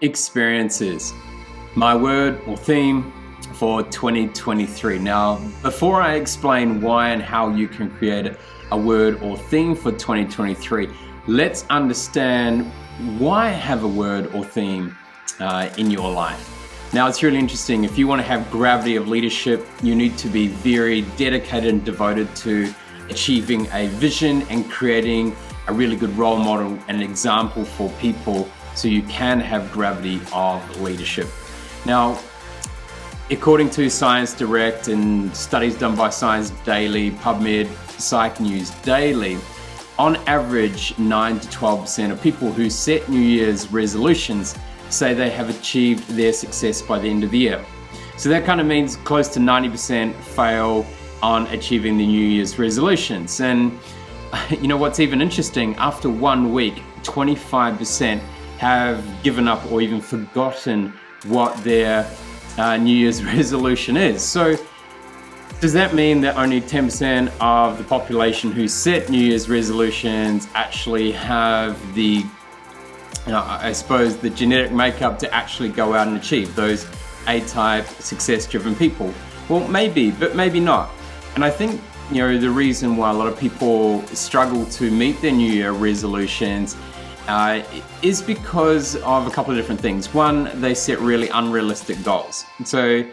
Experiences, my word or theme for 2023. Now, before I explain why and how you can create a word or theme for 2023, let's understand why have a word or theme in your life. Now, it's really interesting. If you want to have gravity of leadership, you need to be very dedicated and devoted to achieving a vision and creating a really good role model and example for people so you can have gravity of leadership. Now, according to Science Direct and studies done by Science Daily, PubMed, Psych News Daily, on average, 9 to 12% of people who set New Year's resolutions say they have achieved their success by the end of the year. So that kind of means close to 90% fail on achieving the New Year's resolutions. And you know what's even interesting? After 1 week, 25% have given up or even forgotten what their New Year's resolution is. So does that mean that only 10% of the population who set New Year's resolutions actually have the, I suppose, the genetic makeup to actually go out and achieve those A-type success-driven people? Well, maybe, but maybe not. And I think, the reason why a lot of people struggle to meet their New Year resolutions is because of a couple of different things. One, they set really unrealistic goals. So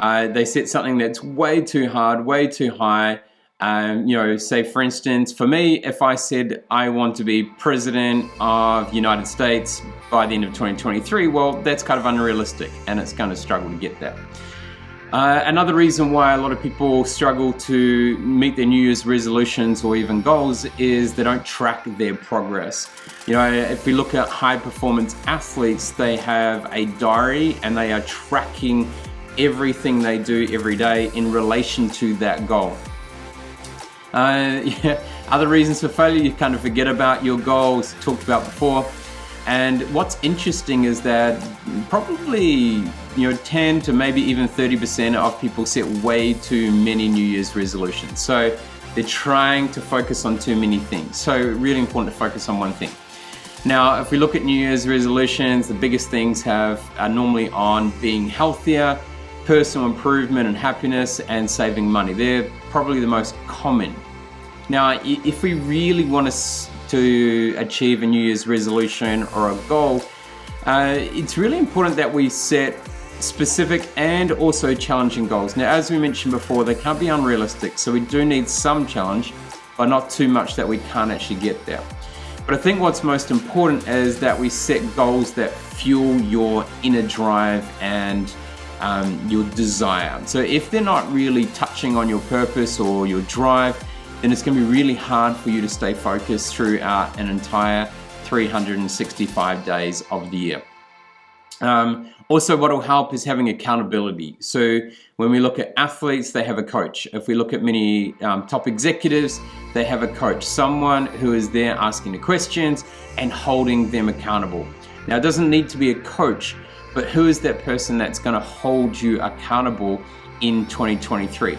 they set something that's way too hard, way too high. Say for instance, for me, if I said I want to be president of the United States by the end of 2023, well, that's kind of unrealistic and it's going to struggle to get there. Another reason why a lot of people struggle to meet their New Year's resolutions or even goals is they don't track their progress. If we look at high performance athletes, they have a diary and they are tracking everything they do every day in relation to that goal. Other reasons for failure, you kind of forget about your goals, talked about before. And what's interesting is that probably 10 to maybe even 30% of people set way too many New Year's resolutions. So they're trying to focus on too many things. So really important to focus on one thing. Now, if we look at New Year's resolutions, the biggest things are normally on being healthier, personal improvement and happiness, and saving money. They're probably the most common. Now, if we really want to achieve a New Year's resolution or a goal, it's really important that we set specific and also challenging goals. Now, as we mentioned before, they can't be unrealistic, so we do need some challenge, but not too much that we can't actually get there. But I think what's most important is that we set goals that fuel your inner drive and your desire. So if they're not really touching on your purpose or your drive, then it's going to be really hard for you to stay focused throughout an entire 365 days of the year. Also, what will help is having accountability. So when we look at athletes, they have a coach. If we look at many top executives, they have a coach, someone who is there asking the questions and holding them accountable. Now, it doesn't need to be a coach, but who is that person that's going to hold you accountable in 2023?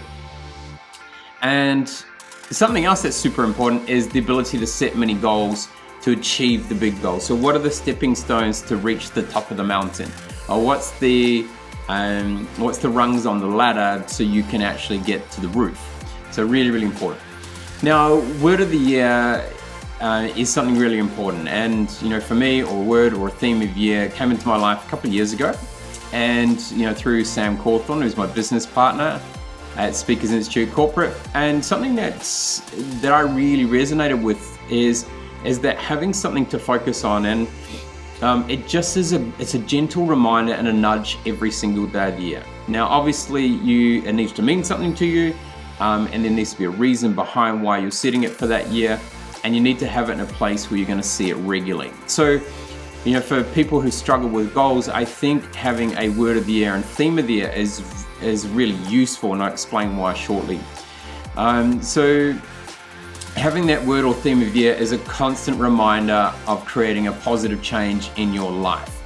And something else that's super important is the ability to set many goals to achieve the big goals. So what are the stepping stones to reach the top of the mountain? Or what's the rungs on the ladder so you can actually get to the roof? So really, really important. Now, word of the year is something really important. And, for me, or word or a theme of year came into my life a couple of years ago. And, through Sam Cawthorn, who's my business partner at Speakers Institute Corporate. And something that I really resonated with is that having something to focus on, and it's a gentle reminder and a nudge every single day of the year. Now, obviously, it needs to mean something to you, and there needs to be a reason behind why you're setting it for that year, and you need to have it in a place where you're going to see it regularly. So, for people who struggle with goals, I think having a word of the year and theme of the year is really useful, and I'll explain why shortly. So having that word or theme of the year is a constant reminder of creating a positive change in your life.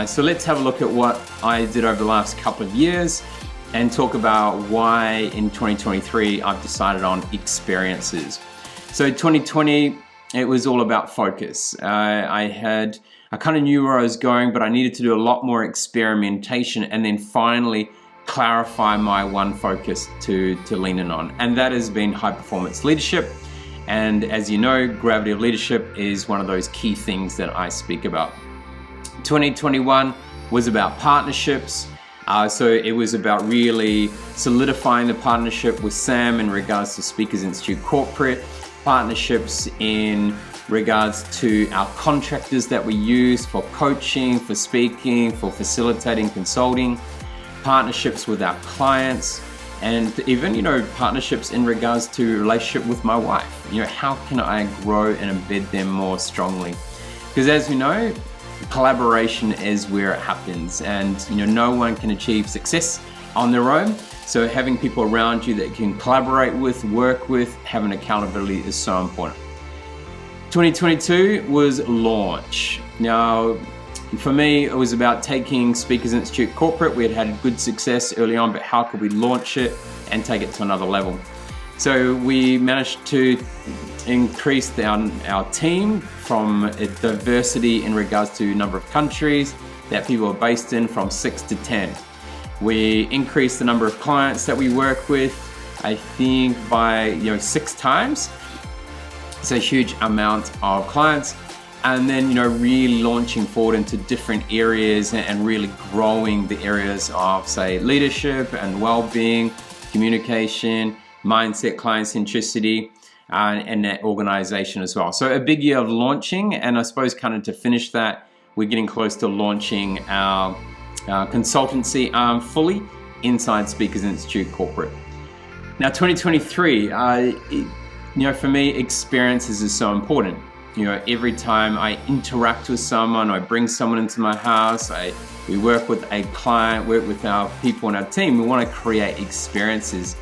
So let's have a look at what I did over the last couple of years and talk about why in 2023 I've decided on experiences. So 2020, it was all about focus. I I kind of knew where I was going, but I needed to do a lot more experimentation and then finally clarify my one focus to lean in on. And that has been high performance leadership. And as you know, gravity of leadership is one of those key things that I speak about. 2021 was about partnerships. So it was about really solidifying the partnership with Sam in regards to Speakers Institute Corporate, partnerships in regards to our contractors that we use for coaching, for speaking, for facilitating, consulting, partnerships with our clients, and even, partnerships in regards to relationship with my wife. How can I grow and embed them more strongly? Because as we know, collaboration is where it happens, and no one can achieve success on their own. So having people around you that you can collaborate with, work with, having accountability is so important. 2022 was launch. Now, for me, it was about taking Speakers Institute Corporate. We had good success early on, but how could we launch it and take it to another level? So we managed to increase our team from a diversity in regards to number of countries that people are based in from 6 to 10. We increased the number of clients that we work with, I think by 6 times. It's a huge amount of clients. And then, really launching forward into different areas and really growing the areas of, say, leadership and well-being, communication, mindset, client centricity, and that organization as well. So a big year of launching, and I suppose kind of to finish that, we're getting close to launching our consultancy arm fully inside Speakers Institute Corporate. Now, 2023, for me, experiences is so important. Every time I interact with someone, I bring someone into my house, we work with a client, work with our people on our team, we want to create experiences.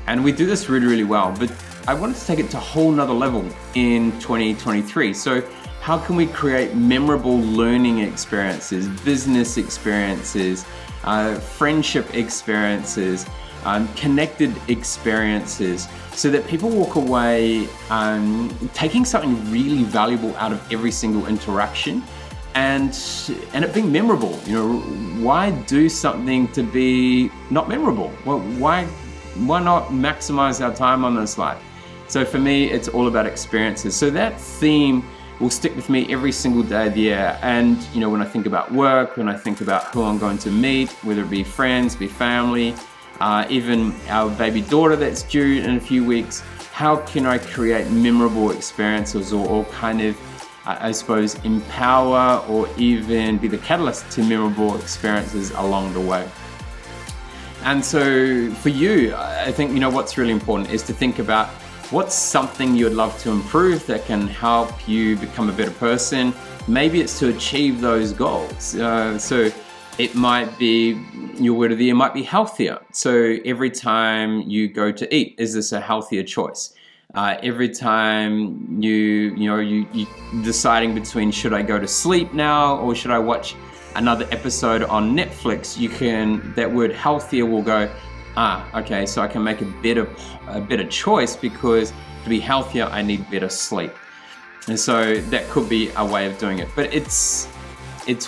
And we do this really, really well, but I wanted to take it to a whole nother level in 2023. So how can we create memorable learning experiences, business experiences, friendship experiences, connected experiences, so that people walk away taking something really valuable out of every single interaction and it being memorable. Why do something to be not memorable? Well, why not maximize our time on this life? So for me, it's all about experiences. So that theme will stick with me every single day of the year. And when I think about work, when I think about who I'm going to meet, whether it be friends, be family, even our baby daughter that's due in a few weeks, how can I create memorable experiences or kind of, I suppose, empower or even be the catalyst to memorable experiences along the way? And so for you, I think, what's really important is to think about what's something you'd love to improve that can help you become a better person. Maybe it's to achieve those goals. So it might be, your word of the year might be healthier. So every time you go to eat, is this a healthier choice? Every time you deciding between should I go to sleep now or should I watch another episode on Netflix, that word healthier will go, okay, so I can make a better choice, because to be healthier, I need better sleep. And so that could be a way of doing it. But it's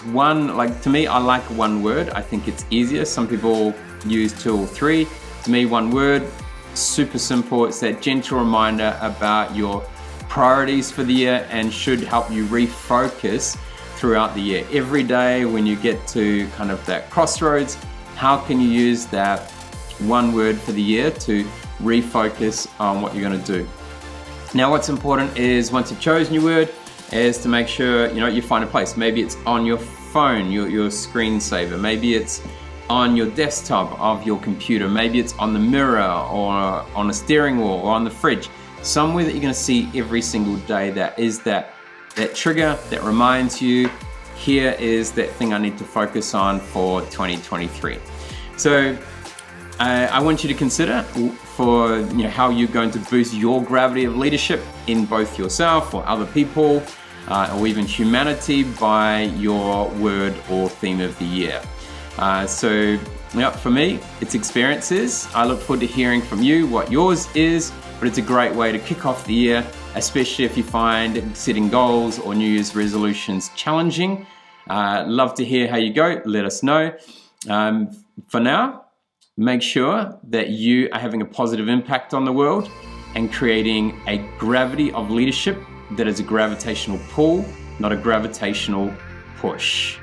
one, to me, I like one word. I think it's easier. Some people use 2 or 3. To me, one word, super simple. It's that gentle reminder about your priorities for the year and should help you refocus throughout the year. Every day when you get to kind of that crossroads, how can you use that one word for the year to refocus on what you're going to do? Now, what's important is once you've chosen your word, is to make sure you find a place. Maybe it's on your phone, your screensaver. Maybe it's on your desktop of your computer. Maybe it's on the mirror or on a steering wheel or on the fridge. Somewhere that you're going to see every single day that is that trigger that reminds you, here is that thing I need to focus on for 2023. So I want you to consider for how you're going to boost your gravity of leadership in both yourself or other people or even humanity by your word or theme of the year. So for me, it's experiences. I look forward to hearing from you what yours is, but it's a great way to kick off the year, especially if you find setting goals or New Year's resolutions challenging. Love to hear how you go. Let us know. For now, make sure that you are having a positive impact on the world and creating a gravity of leadership that is a gravitational pull, not a gravitational push.